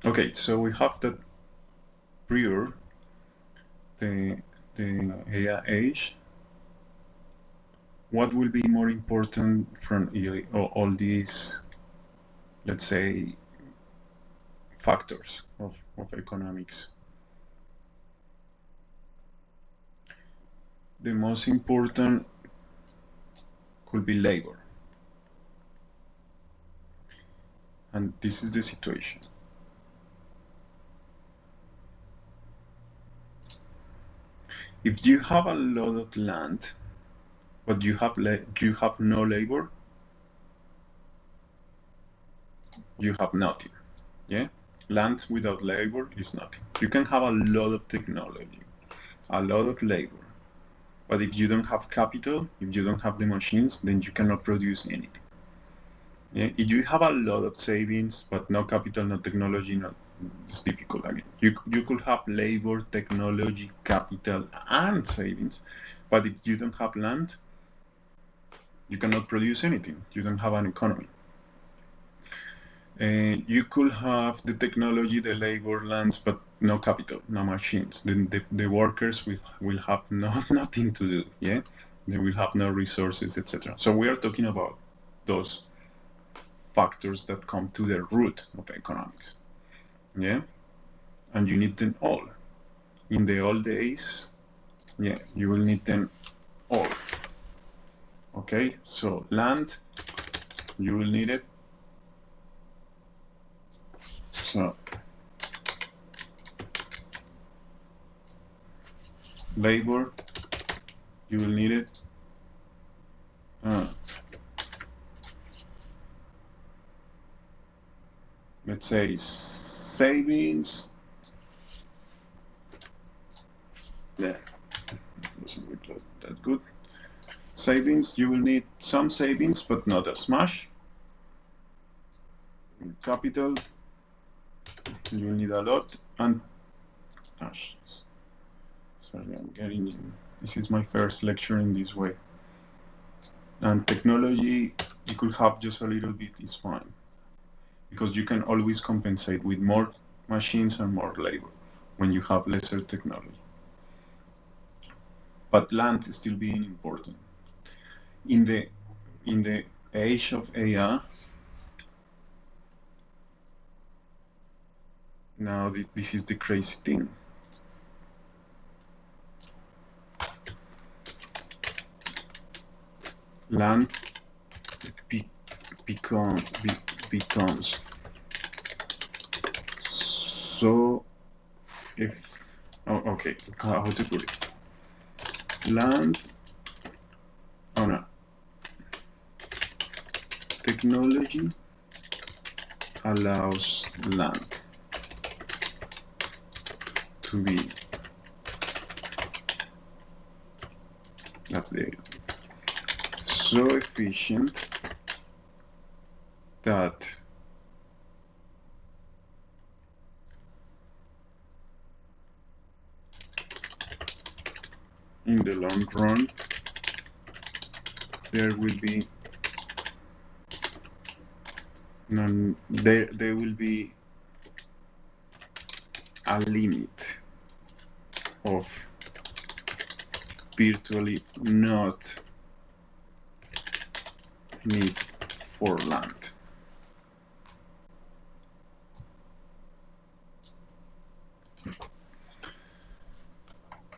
Okay, so we have that prior, the AI age. What will be more important from all these, let's say, factors of economics? The most important could be labor. And this is the situation. If you have a lot of land, but you have no labor, you have nothing. Yeah, land without labor is nothing. You can have a lot of technology, a lot of labor, but if you don't have capital, if you don't have the machines, then you cannot produce anything. Yeah, if you have a lot of savings, but no capital, no technology, it's difficult again. You could have labor, technology, capital, and savings, but if you don't have land, you cannot produce anything. You don't have an economy. You could have the technology, the labor, lands, but no capital, no machines. Then the workers will have nothing to do. Yeah, they will have no resources, etc. So we are talking about those factors that come to the root of economics. Yeah, and you need them all. In the old days, yeah, you will need them all. Okay, so land, you will need it. So labor, you will need it. Let's say savings. Yeah, doesn't look that good. Savings, you will need some savings, but not as much. Capital, you will need a lot. And sorry, I'm getting in. This is my first lecture in this way. And technology, you could have just a little bit, is fine, because you can always compensate with more machines and more labor when you have lesser technology. But land is still being important. In the age of AI, now this is the crazy thing. Land becomes so okay, how to put it? Land, oh no, technology allows land to be, that's the so efficient that in the long run there will be there will be a limit of virtually not need for land.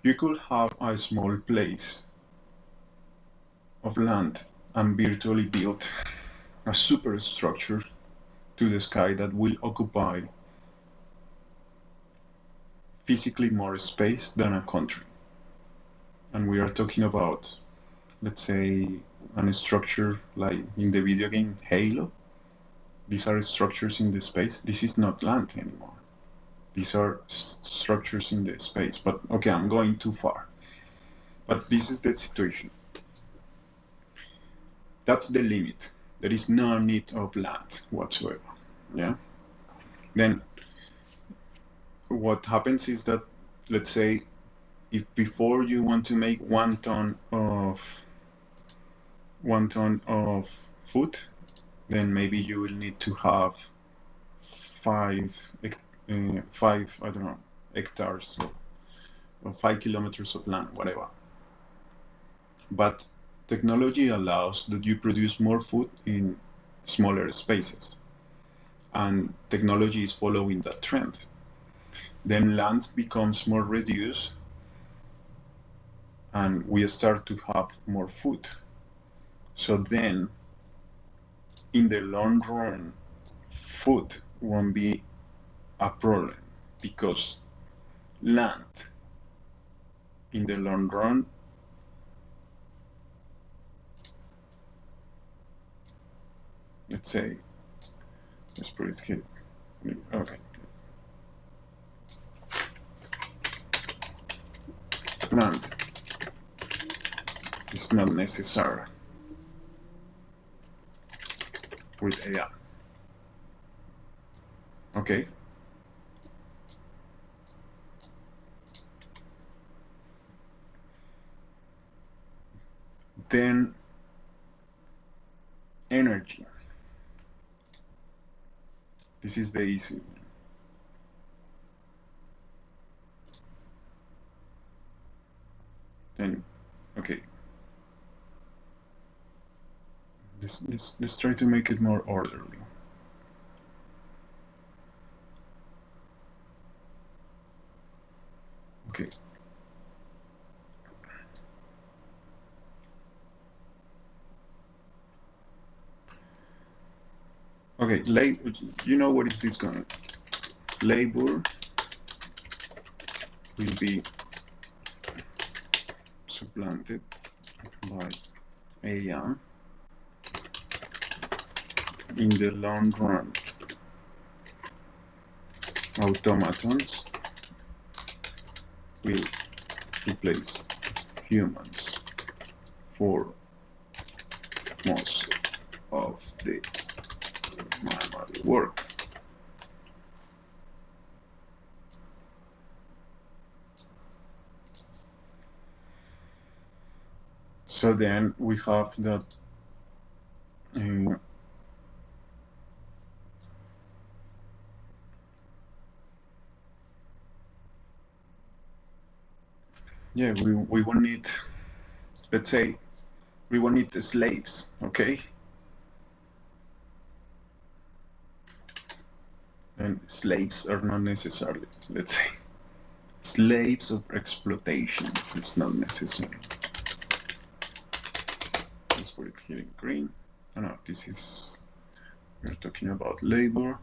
You could have a small place of land and virtually build a superstructure to the sky that will occupy physically more space than a country. And we are talking about, let's say, a structure like in the video game Halo. These are structures in the space. This is not land anymore. These are structures in the space. But okay, I'm going too far. But this is the situation. That's the limit. There is no need of land whatsoever. Yeah. Then what happens is that, let's say, if before you want to make 1 ton of food, then maybe you will need to have 5 I don't know, hectares or 5 kilometers of land, whatever. But technology allows that you produce more food in smaller spaces. And technology is following that trend. Then land becomes more reduced and we start to have more food. So then, in the long run, food won't be a problem because land, in the long run, let's say, let's put it here. Okay. Land is not necessary with AI. Okay. Then energy. This is the easy one. Then, okay. Let's try to make it more orderly. Okay. Okay, you know what is this going? Labor will be supplanted by AI in the long run. Automatons will replace humans for most of the manual work. So then we have that yeah, we won't need, let's say, we won't need the slaves, okay? And slaves are not necessarily, let's say, slaves of exploitation. It's not necessary. Let's put it here in green. Oh no, this is, we're talking about labor.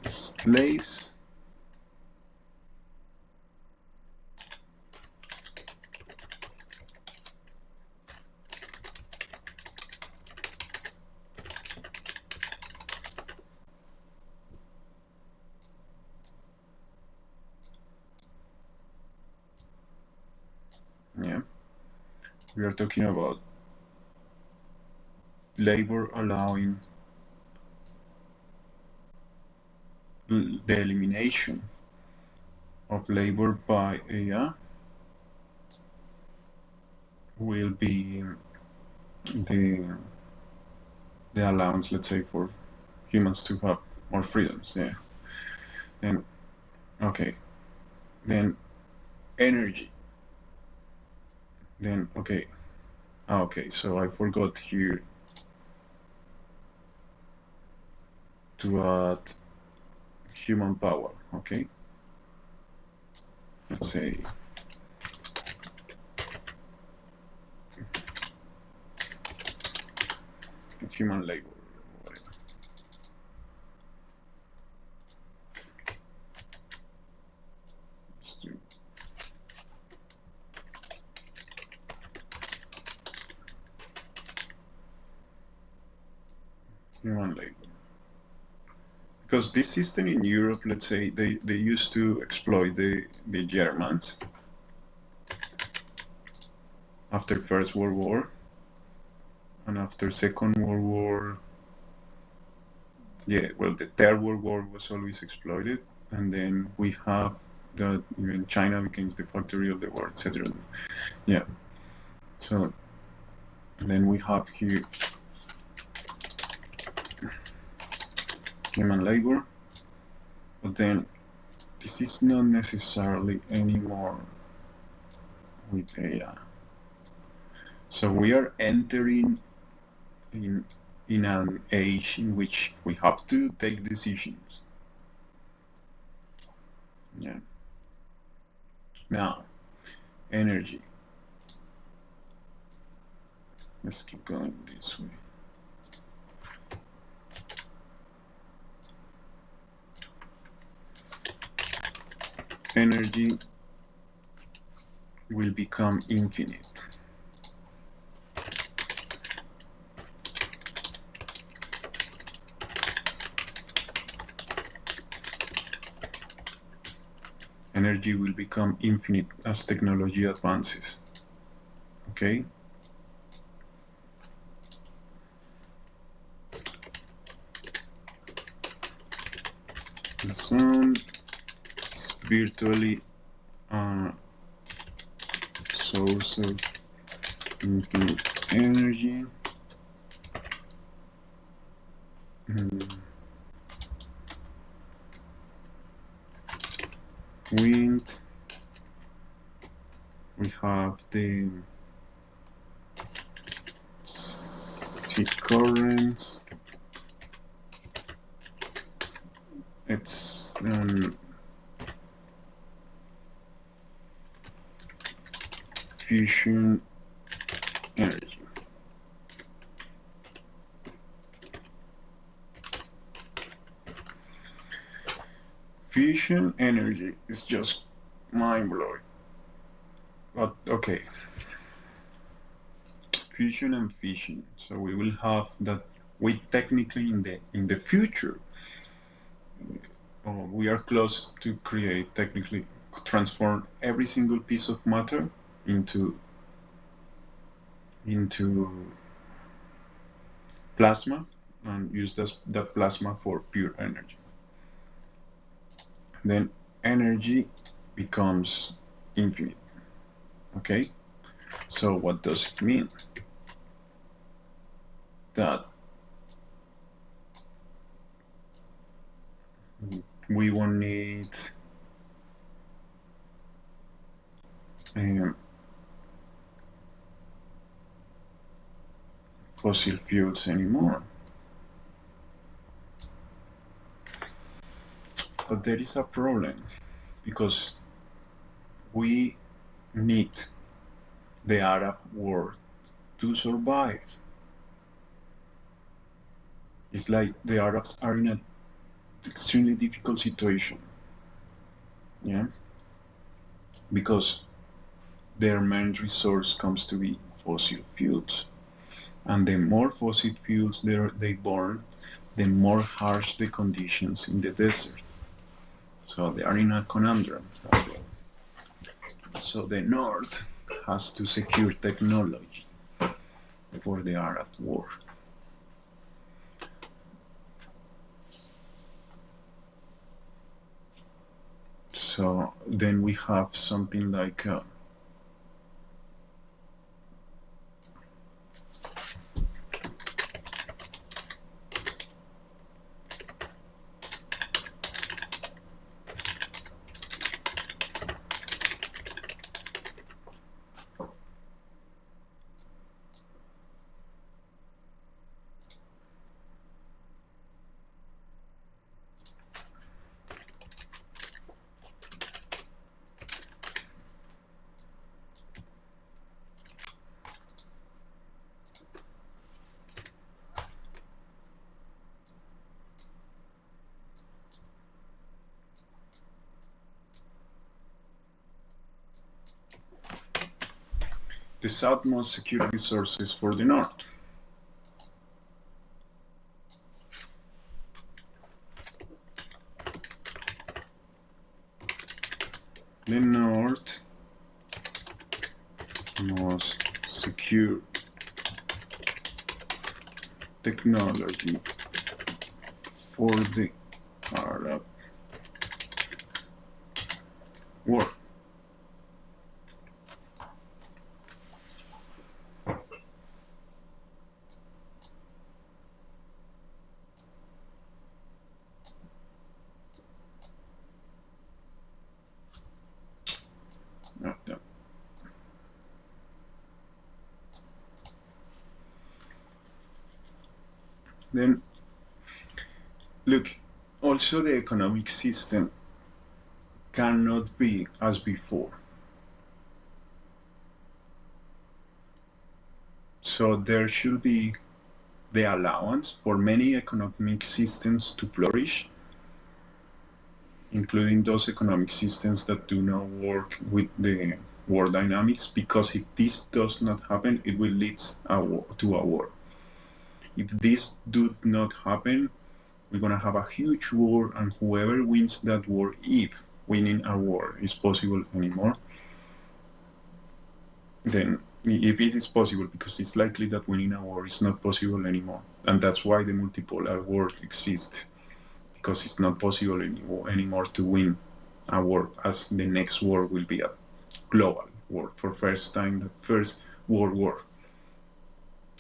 Slaves. Yeah, we are talking about labor allowing the elimination of labor by AI will be the allowance, let's say, for humans to have more freedoms. Yeah. Then, okay. Then energy. Then, okay. Okay, so I forgot here to add human power, okay? Let's say human labor, whatever. Let's do human labor. Because this system in Europe, let's say, they used to exploit the Germans after First World War, and after Second World War, yeah, well, the Third World War was always exploited, and then we have that even China becomes the factory of the war, etc. Yeah. So then we have here human labor, but then this is not necessarily anymore with AI. So we are entering in an age in which we have to take decisions. Yeah. Now, energy. Let's keep going this way. Energy will become infinite. Energy will become infinite as technology advances. Okay? The sun is virtually a source of infinite energy. Wind. We have the sea currents. It's fusion energy. Fusion energy is just mind-blowing. But okay. Fusion and fission. So we will have that. We technically in the future, we are close to create, technically transform every single piece of matter into plasma and use that plasma for pure energy. Then energy becomes infinite. Okay? So what does it mean? That we won't need fossil fuels anymore. But there is a problem, because we need the Arab world to survive. It's like the Arabs are in an extremely difficult situation. Yeah? Because their main resource comes to be fossil fuels. And the more fossil fuels they burn, the more harsh the conditions in the desert. So they are in a conundrum as well. So the North has to secure technology for the Arab war. So then we have something like the South must secure resources for the North. The North must secure technology for the Arab world. Then, look, also the economic system cannot be as before. So there should be the allowance for many economic systems to flourish, including those economic systems that do not work with the war dynamics, because if this does not happen, it will lead to a war. If this does not happen, we're going to have a huge war, and whoever wins that war, if winning a war is possible anymore, then if it is possible, because it's likely that winning a war is not possible anymore, and that's why the multipolar world exists, because it's not possible anymore to win a war, as the next war will be a global war for first time, the first world war.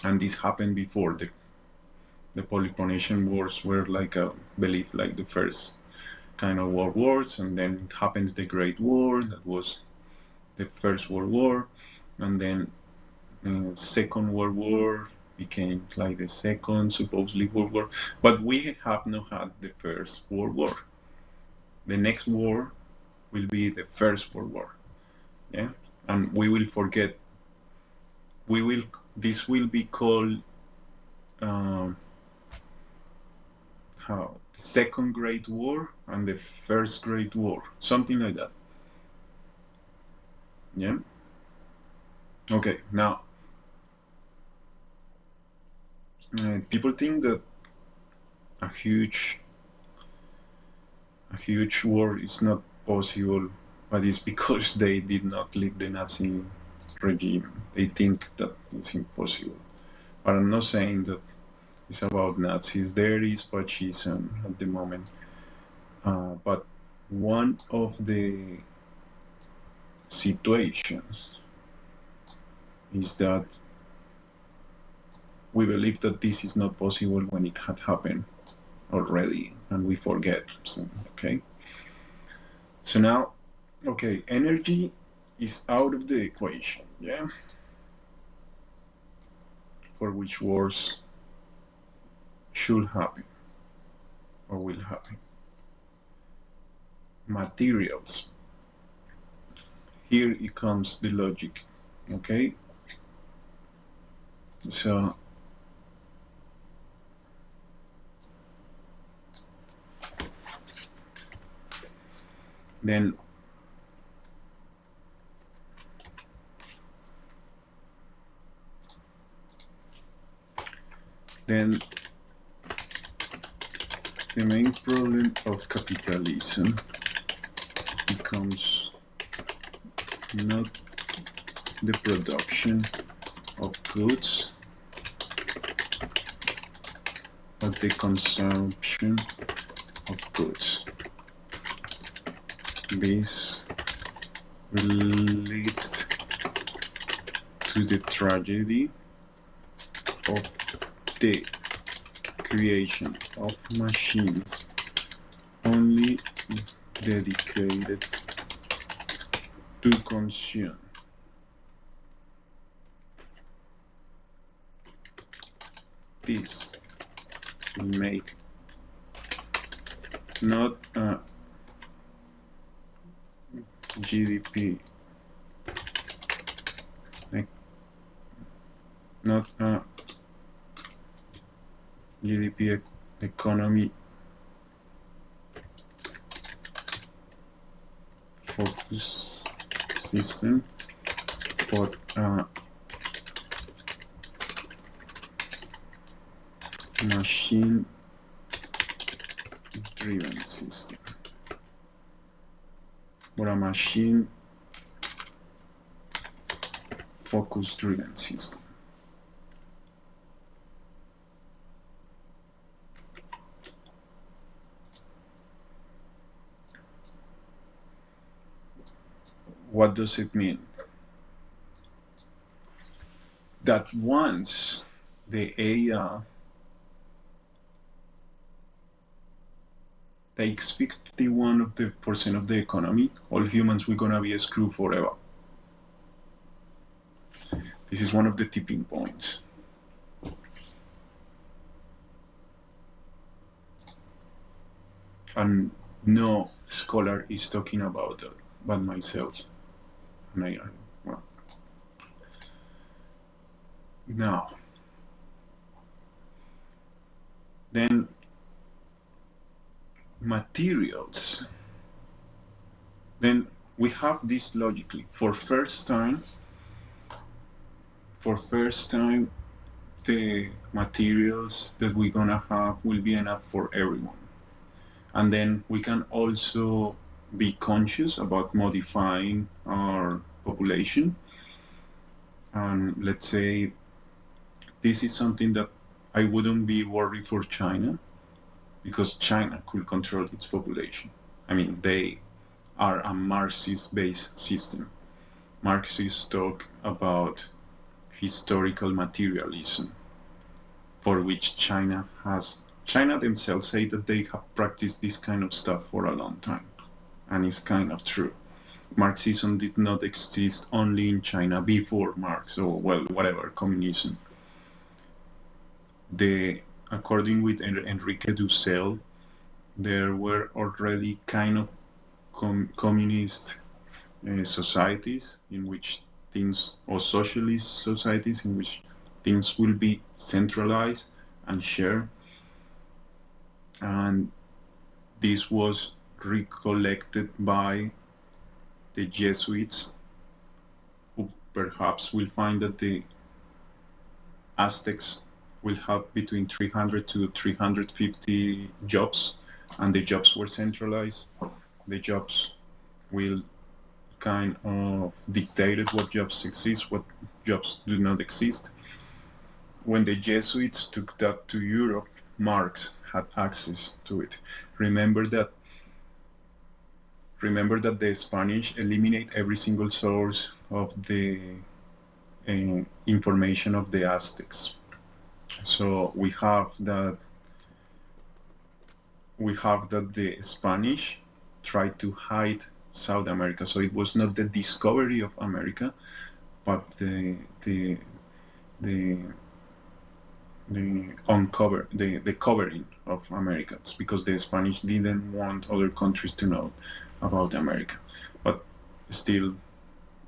And this happened before. The Peloponnesian Wars were like believed like the first kind of world wars, and then it happens the Great War, that was the First World War, and then Second World War became like the second supposedly World War, but we have not had the First World War. The next war will be the First World War, yeah, and we will forget. This will be called the Second Great War and the First Great War, something like that. Yeah. Okay. Now, people think that a huge war is not possible, but it's because they did not leave the Nazi regime. They think that it's impossible. But I'm not saying that it's about Nazis. There is fascism at the moment. But one of the situations is that we believe that this is not possible when it had happened already, and we forget. Okay. So now, okay, energy is out of the equation, yeah? For which wars should happen or will happen. Materials. Here it comes the logic, okay? So then the main problem of capitalism becomes not the production of goods, but the consumption of goods. This relates to the tragedy of the creation of machines only dedicated to consume. This will make not a GDP, not a GDP economy focus system, but a machine driven system, but a machine focus driven system. What does it mean? That once the AI takes 51% of the economy, all humans we're gonna be screwed forever. This is one of the tipping points. and no scholar is talking about that but myself. And well, now, then materials. Then we have this logically. For first time, the materials that we're gonna have will be enough for everyone. And then we can also be conscious about modifying our population. And let's say this is something that I wouldn't be worried for China, because China could control its population. I mean, they are a Marxist-based system. Marxists talk about historical materialism, for which China themselves say that they have practiced this kind of stuff for a long time, and it's kind of true. Marxism did not exist only in China before Marx, or well, whatever, communism. According with Enrique Dussel, there were already kind of communist societies in which things, or socialist societies in which things will be centralized and shared. And this was recollected by the Jesuits, who perhaps will find that the Aztecs will have between 300 to 350 jobs, and the jobs were centralized. The jobs will kind of dictated what jobs exist, what jobs do not exist. When the Jesuits took that to Europe, Marx had access to it. Remember that the Spanish eliminate every single source of the information of the Aztecs. So we have that the Spanish tried to hide South America. So it was not the discovery of America, but the covering of America. It's because the Spanish didn't want other countries to know about America. But still,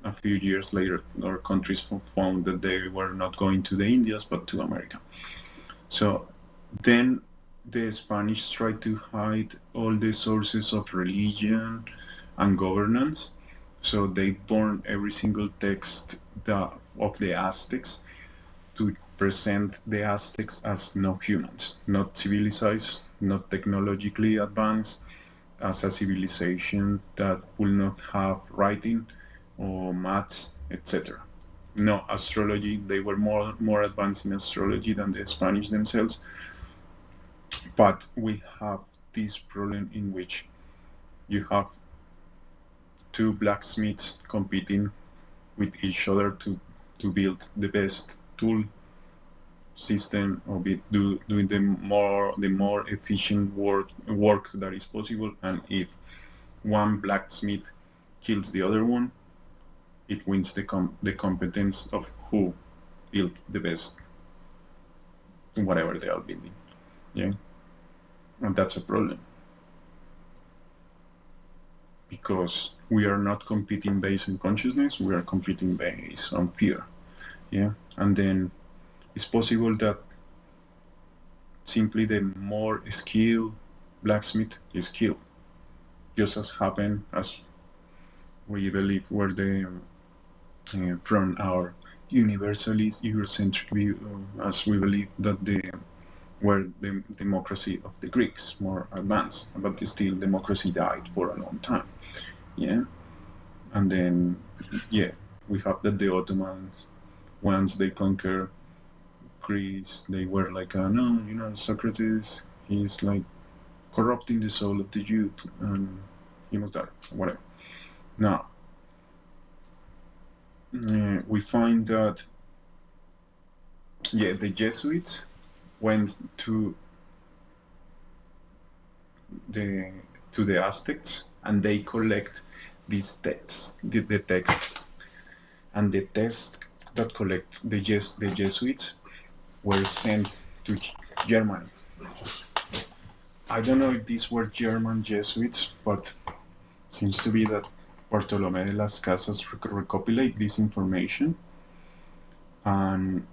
a few years later, other countries found that they were not going to the Indias, but to America. So then the Spanish tried to hide all the sources of religion and governance. So they burned every single text of the Aztecs to present the Aztecs as no humans, not civilized, not technologically advanced, as a civilization that will not have writing or maths, etc. No astrology. They were more advanced in astrology than the Spanish themselves. But we have this problem in which you have two blacksmiths competing with each other to build the best tool system, or doing the more efficient work that is possible. And if one blacksmith kills the other one, it wins the competence of who built the best whatever they are building. Yeah, and that's a problem, because we are not competing based on consciousness, we are competing based on fear. Yeah, and then it's possible that simply the more skilled blacksmith is killed, just as happened, as we believe, were the from our universalist Eurocentric view, as we believe that were the democracy of the Greeks more advanced, but still democracy died for a long time. Yeah, and then we have that the Ottomans, once they conquer Greece, they were like, no, Socrates, he's like corrupting the soul of the youth, and he must die, whatever. Now, we find that, the Jesuits went to the Aztecs, and they collect these texts, the texts, and the texts that collect the Jesuits were sent to Germany. I don't know if these were German Jesuits, but it seems to be that Bartolomé de las Casas recopilate this information, and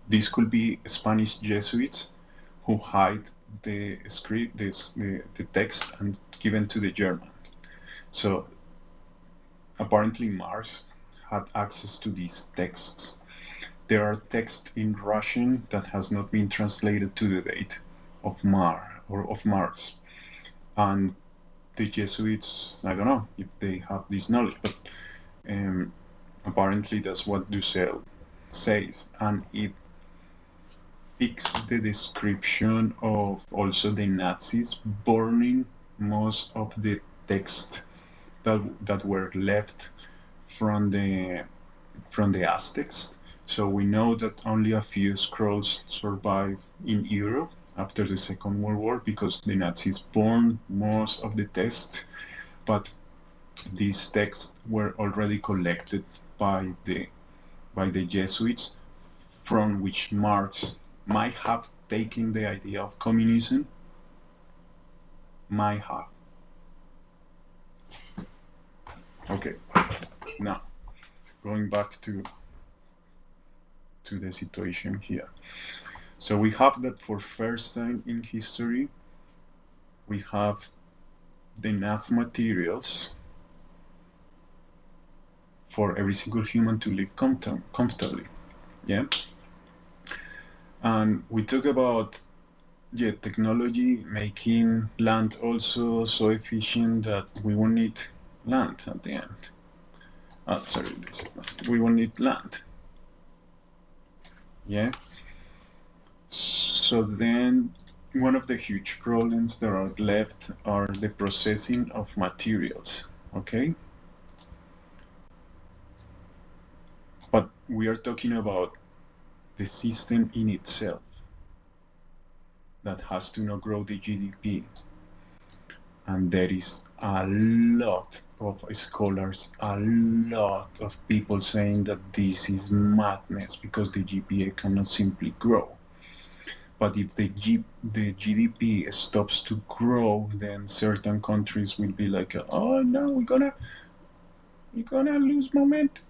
these could be Spanish Jesuits who hide the script, the text, and given to the Germans. So apparently Marx had access to these texts. There are texts in Russian that has not been translated to the date of Marx, and the Jesuits, I don't know if they have this knowledge, but apparently that's what Dussel says, and it fits the description of also the Nazis burning most of the text that were left from the Aztecs. So we know that only a few scrolls survived in Europe after the Second World War because the Nazis burned most of the text, but these texts were already collected by the Jesuits, from which Marx might have taken the idea of communism. Might have. Okay, now going back to the situation here. So we have that for first time in history, we have enough materials for every single human to live comfortably. Yeah. And we talk about technology making land also so efficient that we won't need land at the end. We won't need land. Yeah. So then one of the huge problems that are left are the processing of materials. Okay. But we are talking about the system in itself that has to not grow the GDP. And there is a lot of scholars, a lot of people saying that this is madness because the GPA cannot simply grow. But if the GDP stops to grow, then certain countries will be like, oh no, we're gonna lose momentum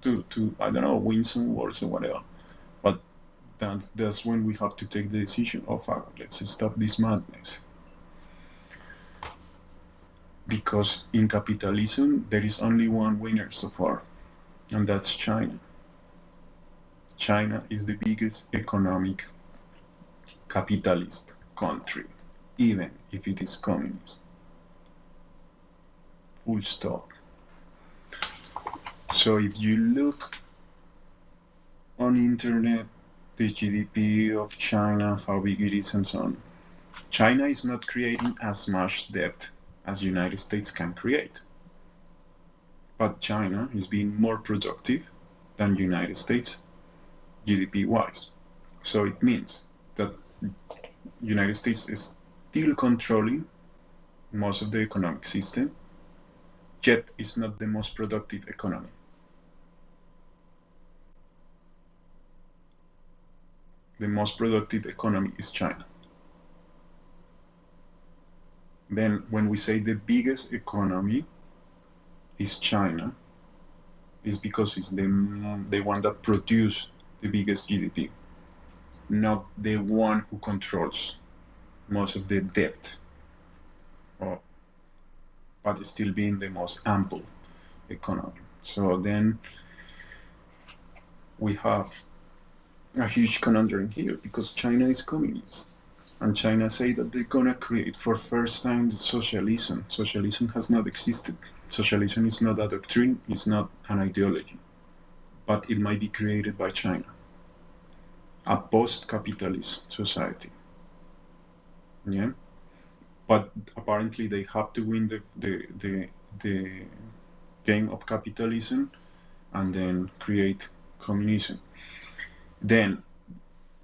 to I don't know, win some wars or whatever. But that's when we have to take the decision of let's stop this madness. Because in capitalism, there is only one winner so far, and that's China. China is the biggest economic capitalist country, even if it is communist. Full stop. So if you look on internet, the GDP of China, how big it is and so on, China is not creating as much debt as United States can create. But China is being more productive than United States, GDP-wise. So it means that United States is still controlling most of the economic system, yet it's not the most productive economy. The most productive economy is China. Then when we say the biggest economy is China, is because it's the one that produces the biggest GDP, not the one who controls most of the debt, but still being the most ample economy. So then we have a huge conundrum here because China is communist. And China say that they're gonna create for first time the socialism. Socialism has not existed. Socialism is not a doctrine, it's not an ideology. But it might be created by China. A post-capitalist society. Yeah? But apparently they have to win the game of capitalism and then create communism. Then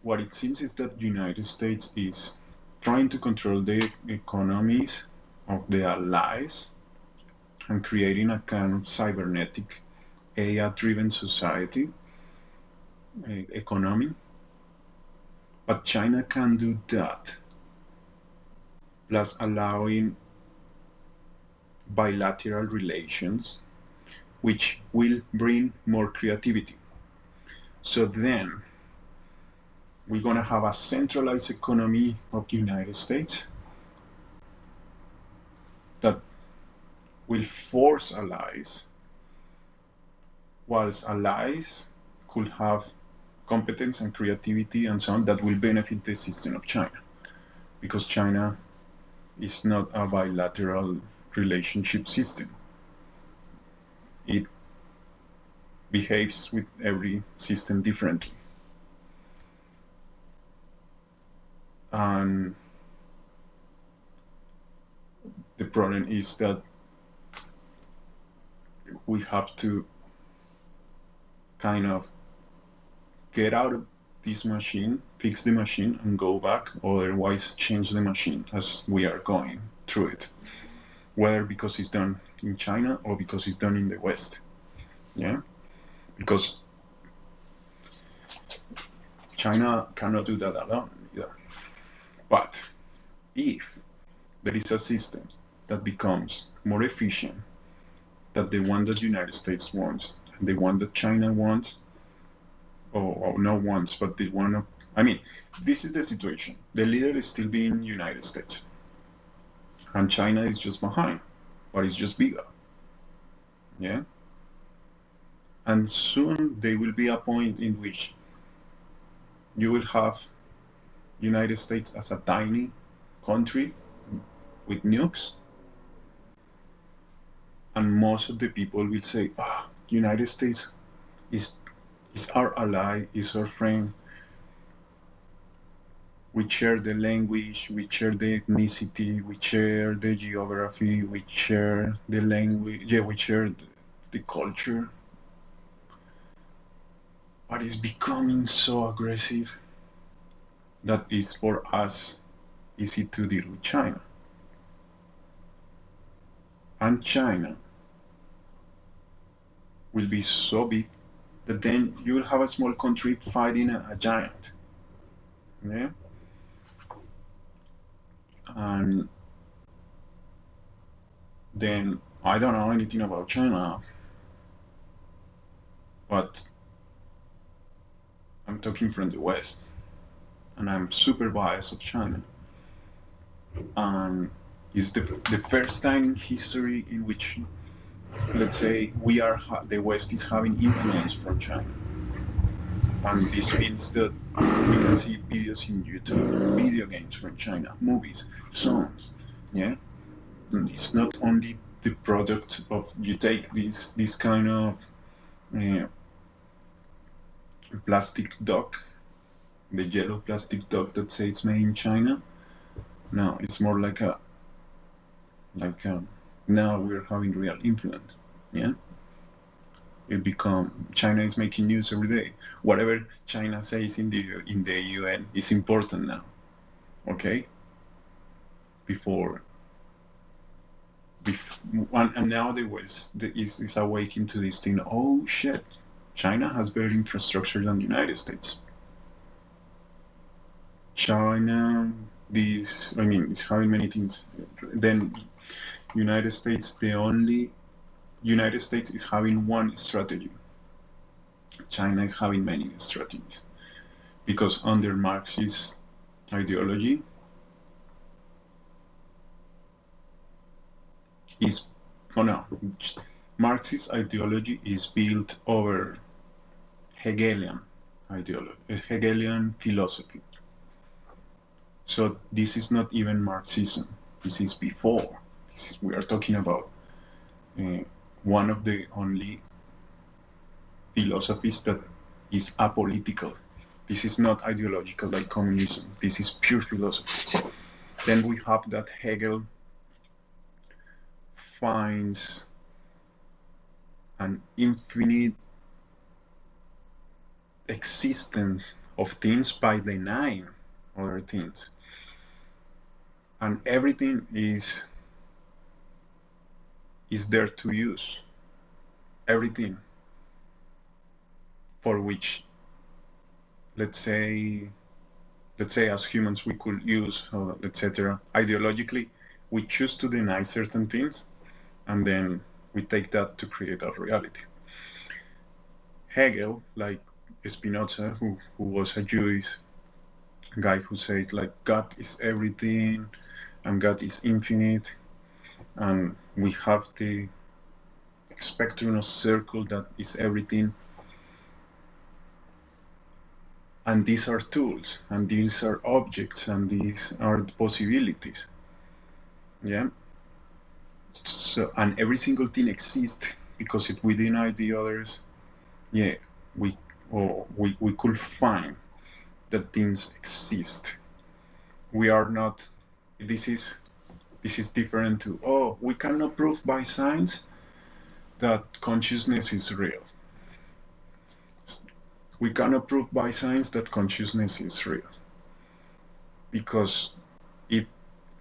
what it seems is that the United States is trying to control the economies of the allies and creating a kind of cybernetic AI-driven society, economy, But China can do that, plus allowing bilateral relations, which will bring more creativity. So then we're going to have a centralized economy of the United States that will force allies, whilst allies could have competence and creativity and so on that will benefit the system of China, because China is not a bilateral relationship system. It behaves with every system differently. And the problem is that we have to kind of get out of this machine, fix the machine, and go back, or otherwise change the machine as we are going through it, whether because it's done in China or because it's done in the West. Yeah, because China cannot do that alone either. But if there is a system that becomes more efficient than the one that the United States wants, and the one that China wants, or not wants, but the one of, I mean, this is the situation. The leader is still being United States, and China is just behind, but it's just bigger. Yeah, and soon there will be a point in which you will have United States as a tiny country with nukes, and most of the people will say, "Ah, United States is our ally, is our friend. We share the language, we share the ethnicity, we share the geography, we share the language, yeah, we share the culture." But it's becoming so aggressive that it's for us easy to deal with China. And China will be so big that then you will have a small country fighting a giant. Yeah? And then I don't know anything about China, but I'm talking from the West, and I'm super biased of China. And it's the first time in history in which, let's say, the West is having influence from China. And this means that we can see videos in YouTube, video games from China, movies, songs. Yeah, and it's not only the product of you take this kind of plastic dog, the yellow plastic dog that says made in China. No, it's more like now we're having real influence. Yeah, China is making news every day. Whatever China says in the UN is important now. Okay, and now the West is awakening to this thing. Oh shit, China has better infrastructure than the United States. China, it's having many things. Then United States is having one strategy. China is having many strategies, because under Marxist ideology Marxist ideology is built over Hegelian ideology, Hegelian philosophy. So this is not even Marxism. This is before. We are talking about one of the only philosophies that is apolitical. This is not ideological like communism. This is pure philosophy. Then we have that Hegel finds an infinite existence of things by denying other things. And everything is there to use. Everything for which, let's say, let's say as humans we could use, etc. Ideologically, we choose to deny certain things, and then we take that to create our reality. Hegel, like Spinoza, who was a Jewish guy who said like God is everything and God is infinite, and we have the spectrum of circle that is everything, and these are tools, and these are objects, and these are possibilities. Yeah. So, and every single thing exists because if we deny the others, yeah, we we could find that things exist. We are not. This is different to, oh, we cannot prove by science that consciousness is real. We cannot prove by science that consciousness is real, because if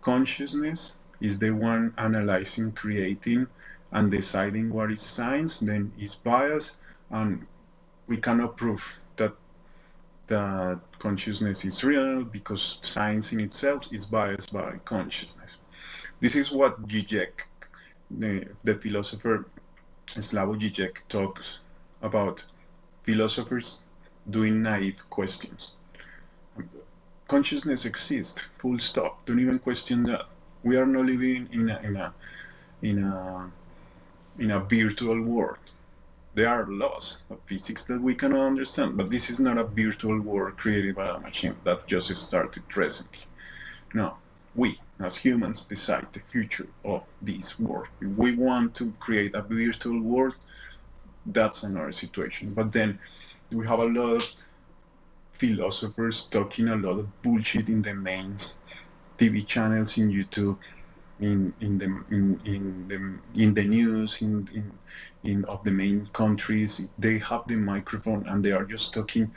consciousness is the one analyzing, creating, and deciding what is science, then it's biased, and we cannot prove that consciousness is real because science in itself is biased by consciousness. This is what Zizek, the philosopher Slavoj Zizek, talks about philosophers doing naive questions. Consciousness exists, full stop. Don't even question that. We are not living in a virtual world. There are laws of physics that we cannot understand, but this is not a virtual world created by a machine that just started recently. No, we as humans decide the future of this world. If we want to create a virtual world, that's another situation. But then we have a lot of philosophers talking a lot of bullshit in the main TV channels, in YouTube, in the news, in of the main countries. They have the microphone and they are just talking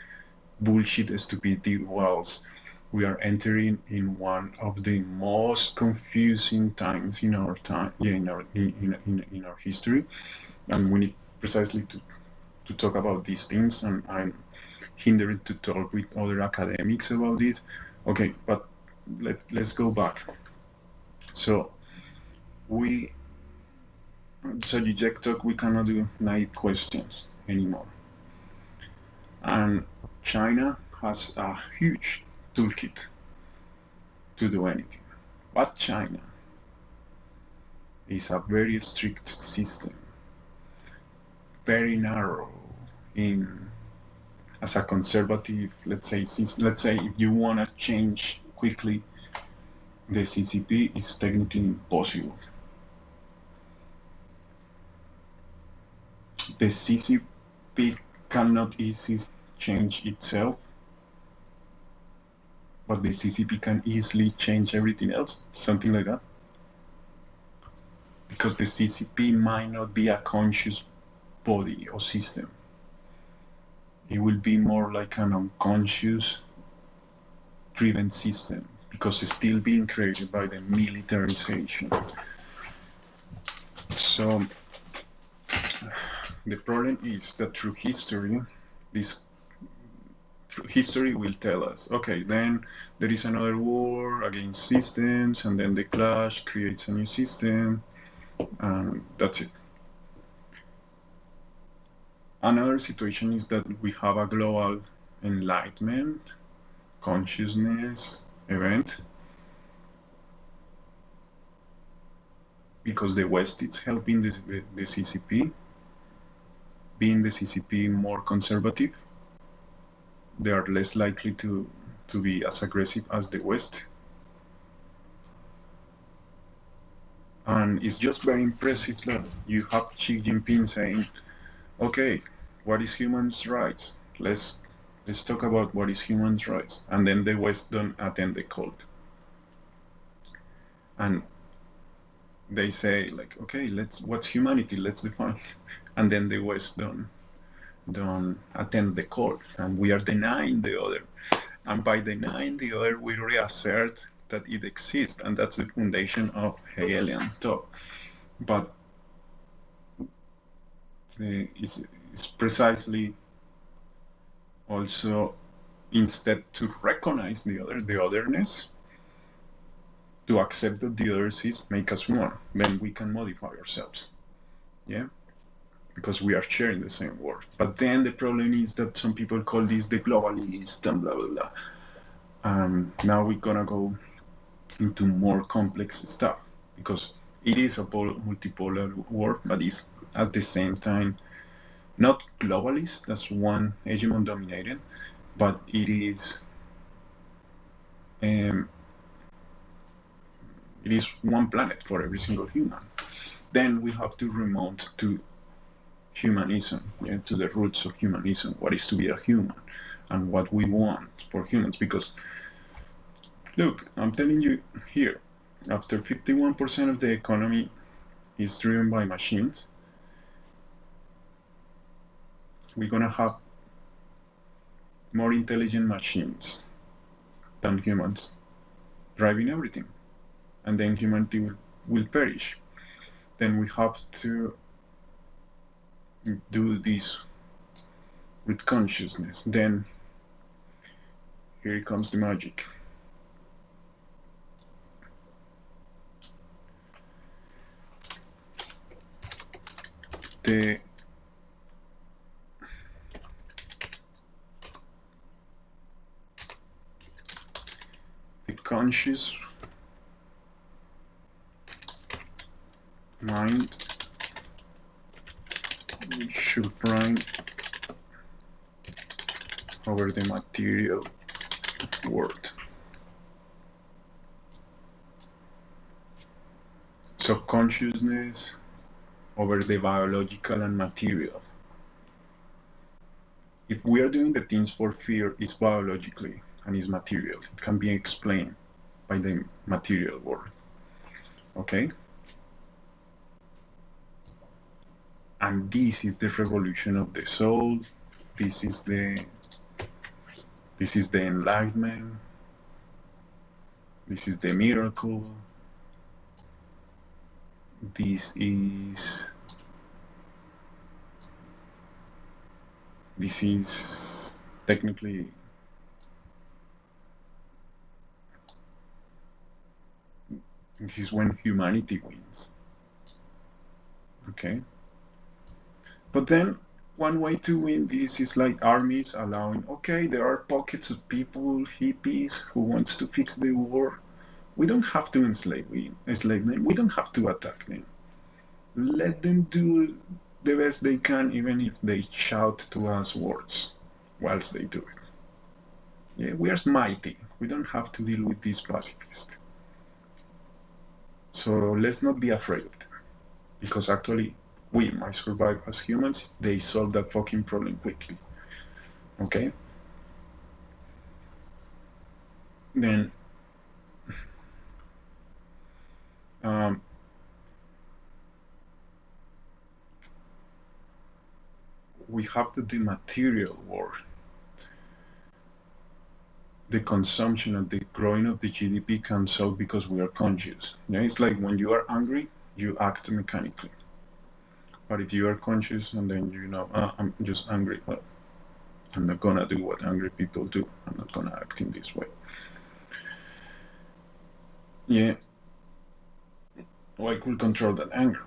bullshit, stupidity, whilst we are entering in one of the most confusing times in our time, in our history, and we need precisely to talk about these things. And I'm hindered to talk with other academics about it. Okay, but let's go back. So Zizek talk, we cannot do naive questions anymore. And China has a huge toolkit to do anything. But China is a very strict system, very narrow in, as a conservative, let's say if you want to change quickly, the CCP is technically impossible. The CCP cannot easily change itself, but the CCP can easily change everything else, something like that. Because the CCP might not be a conscious body or system. It will be more like an unconscious driven system, because it's still being created by the militarization. So the problem is that through history, history will tell us, okay, then there is another war against systems, and then the clash creates a new system, and that's it. Another situation is that we have a global enlightenment, consciousness event, because the West is helping the CCP, being the CCP more conservative. They are less likely to be as aggressive as the West. And it's just very impressive that you have Xi Jinping saying, okay, what is human rights? Let's talk about what is human rights. And then the West don't attend the call. And they say like, okay, what's humanity? Let's define it. And then the West don't attend the call, and we are denying the other. And by denying the other, we reassert that it exists, and that's the foundation of Hegelian thought. But it's precisely also instead to recognize the otherness, to accept that the other is make us one, then we can modify ourselves. Yeah, because we are sharing the same world. But then the problem is that some people call this the globalist and blah blah blah. Now we're gonna go into more complex stuff, because it is a multipolar world, but it's at the same time not globalist, that's one hegemon dominated, but it is one planet for every single human. Then we have to remote to humanism, yeah, to the roots of humanism, what is to be a human and what we want for humans. Because look, I'm telling you here, after 51% of the economy is driven by machines, we're gonna have more intelligent machines than humans driving everything, and then humanity will perish. Then we have to do this with consciousness. Then here comes the magic. The conscious mind should prime over the material world. So consciousness over the biological and material. If we are doing the things for fear, it's biologically and it's material. It can be explained by the material world. Okay? And this is the revolution of the soul. This is the Enlightenment. This is the miracle. This is technically this is when humanity wins. Okay? But then one way to win this is like armies allowing, okay, there are pockets of people, hippies, who wants to fix the war. We don't have to enslave them. We don't have to attack them. Let them do the best they can, even if they shout to us words whilst they do it. Yeah, we are mighty. We don't have to deal with these pacifists. So let's not be afraid of them, because actually we might survive as humans. They solve that fucking problem quickly. Okay? Then we have the material world. The consumption and the growing of the GDP comes out because we are conscious. Yeah? It's like when you are angry, you act mechanically. But if you are conscious and then you know, I'm just angry, well, I'm not gonna do what angry people do. I'm not gonna act in this way. Yeah. Or I could control that anger.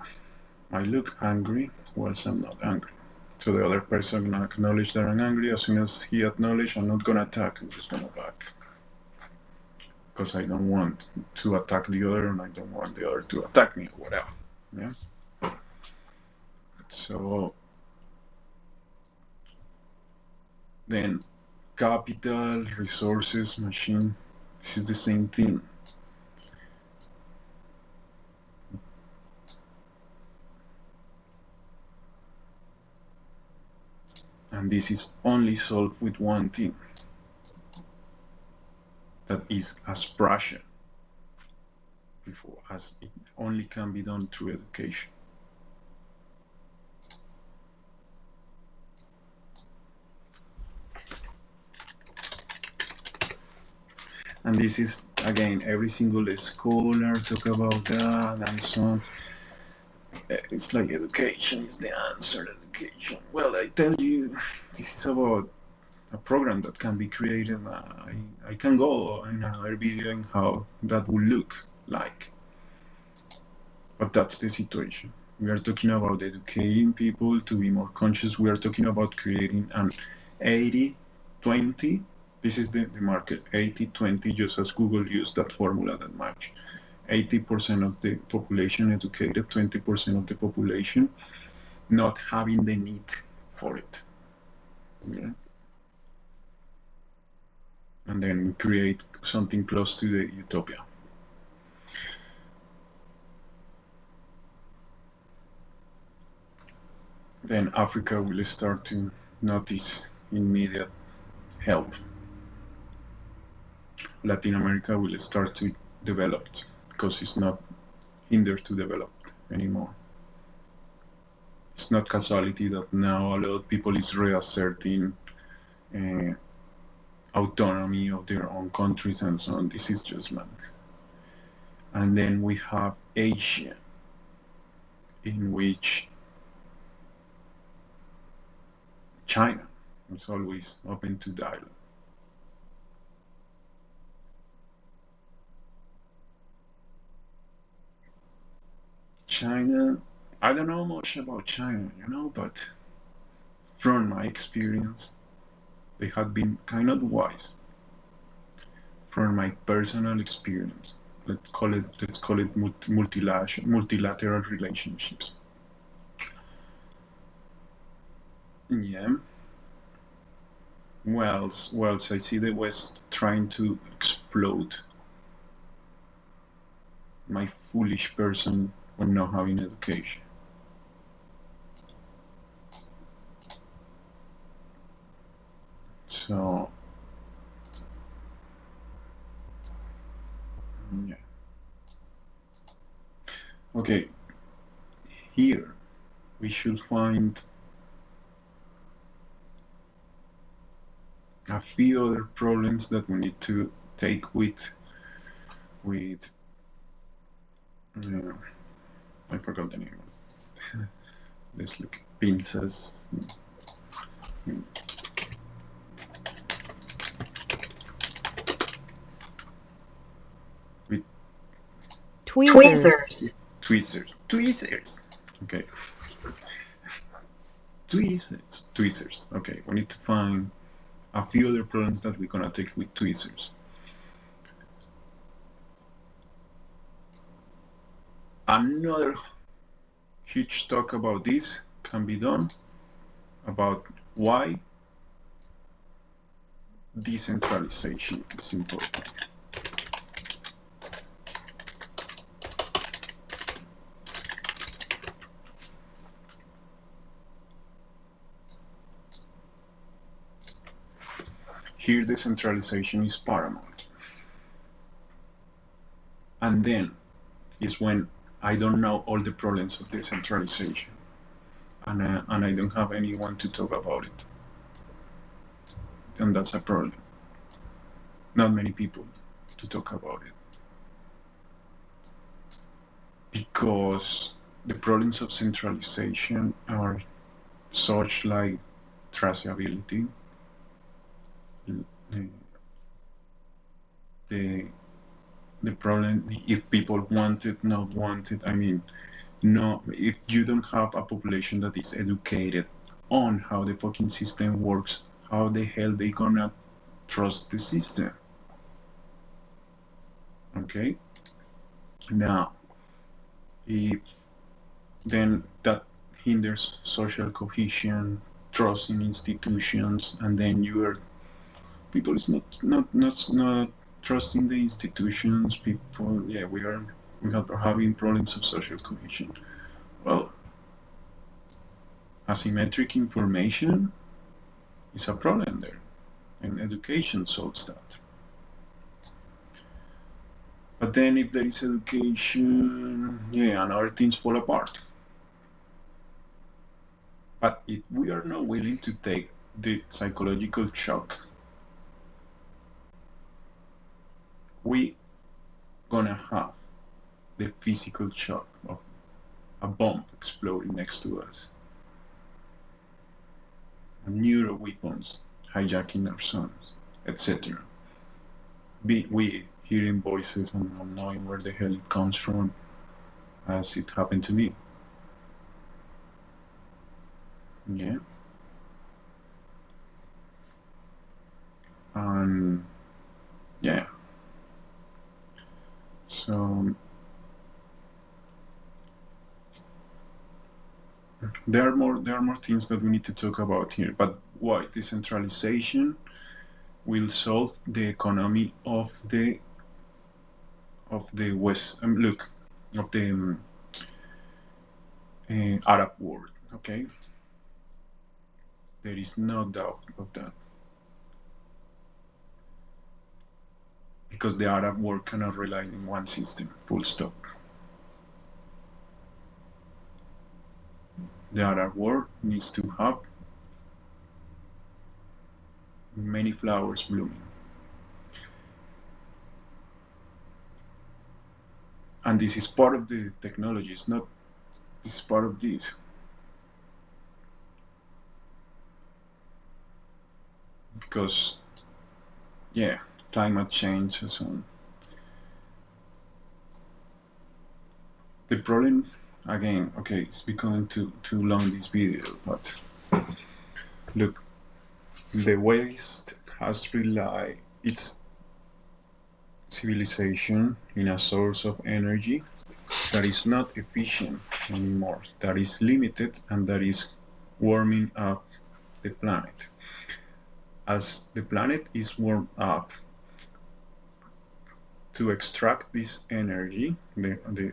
I look angry whilst I'm not angry. So the other person gonna acknowledge that I'm angry. As soon as he acknowledges, I'm not gonna attack, I'm just gonna back. Because I don't want to attack the other and I don't want the other to attack me or whatever. Yeah. So then capital, resources, machine, this is the same thing. And this is only solved with one thing. That is aspiration. Before, as it only can be done through education. And this is, again, every single scholar talk about that and so on. It's like education is the answer, education. Well, I tell you, this is about a program that can be created. I can go in another video in how that would look like. But that's the situation. We are talking about educating people to be more conscious. We are talking about creating an 80-20. This is the market, 80-20, just as Google used that formula that much. 80% of the population educated, 20% of the population not having the need for it. Yeah. And then we create something close to the utopia. Then Africa will start to notice immediate help. Latin America will start to develop because it's not hindered to develop anymore. It's not casualty that now a lot of people is reasserting autonomy of their own countries and so on. This is just math. And then we have Asia, in which China is always open to dialogue. China, I don't know much about China, but from my experience, they have been kind of wise. From my personal experience, let's call it multilateral relationships. Yeah. Whilst I see the West trying to explode my foolish person for not having education. So, yeah. Okay, here we should find a few other problems that we need to take with I forgot the name. Let's look at pinzas. With tweezers. Tweezers. Okay. Tweezers. Okay, we need to find a few other problems that we're gonna take with tweezers. Another huge talk about this can be done about why decentralization is important. Here decentralization is paramount. And then is when I don't know all the problems of decentralization and I don't have anyone to talk about it. And that's a problem. Not many people to talk about it. Because the problems of centralization are such like traceability, the problem if people want it, not want it. I mean, no, if you don't have a population that is educated on how the fucking system works, how the hell they gonna trust the system? Okay? Now, if then that hinders social cohesion, trust in institutions, and then people is not trusting the institutions. People, yeah, we are having problems of social cohesion. Well, asymmetric information is a problem there, and education solves that. But then if there is education, yeah, and other things fall apart. But if we are not willing to take the psychological shock, we gonna have the physical shock of a bomb exploding next to us, neuro weapons hijacking our sons, etc. We hearing voices and not knowing where the hell it comes from, as it happened to me. Yeah. And yeah. So there are more things that we need to talk about here. But why decentralization will solve the economy of the West? Look, of the Arab world. Okay, there is no doubt of that, because the Arab world cannot rely on one system. Full stop. The Arab world needs to have many flowers blooming. And this is part of the technology. It's not, this is part of this. Because, yeah, climate change and so on. The problem, again, okay, it's becoming too long, this video, but look, the West has relied its civilization in a source of energy that is not efficient anymore, that is limited, and that is warming up the planet. As the planet is warmed up, to extract this energy, the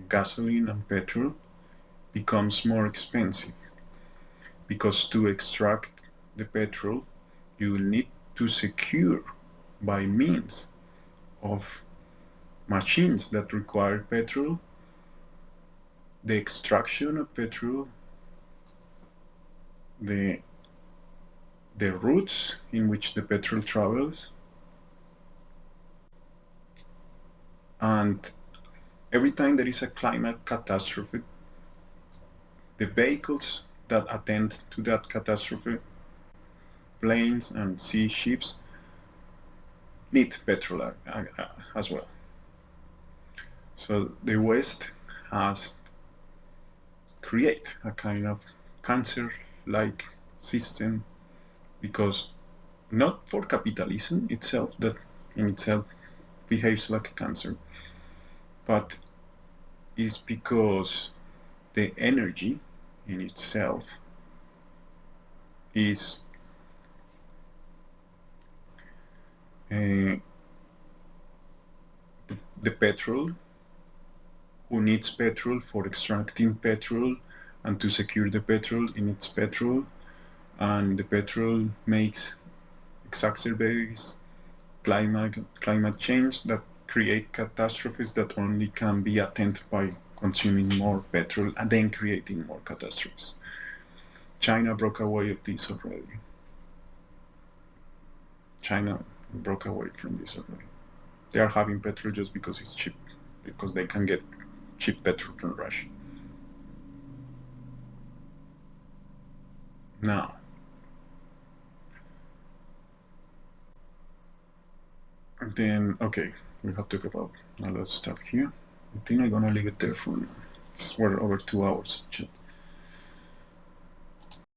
gasoline and petrol, becomes more expensive, because to extract the petrol, you will need to secure, by means of machines that require petrol, the extraction of petrol, the routes in which the petrol travels, and every time there is a climate catastrophe, the vehicles that attend to that catastrophe, planes and sea ships, need petrol as well. So the West has created a kind of cancer-like system, because not for capitalism itself, that in itself behaves like a cancer, but is because the energy in itself is the petrol, who needs petrol for extracting petrol and to secure the petrol in its petrol, and the petrol exacerbates climate change that create catastrophes that only can be attended by consuming more petrol and then creating more catastrophes. China broke away of this already. China broke away from this already. They are having petrol just because it's cheap, because they can get cheap petrol from Russia. Now, then, okay, we have to talk about a lot of stuff here. I think I'm gonna leave it there for now. We're over 2 hours.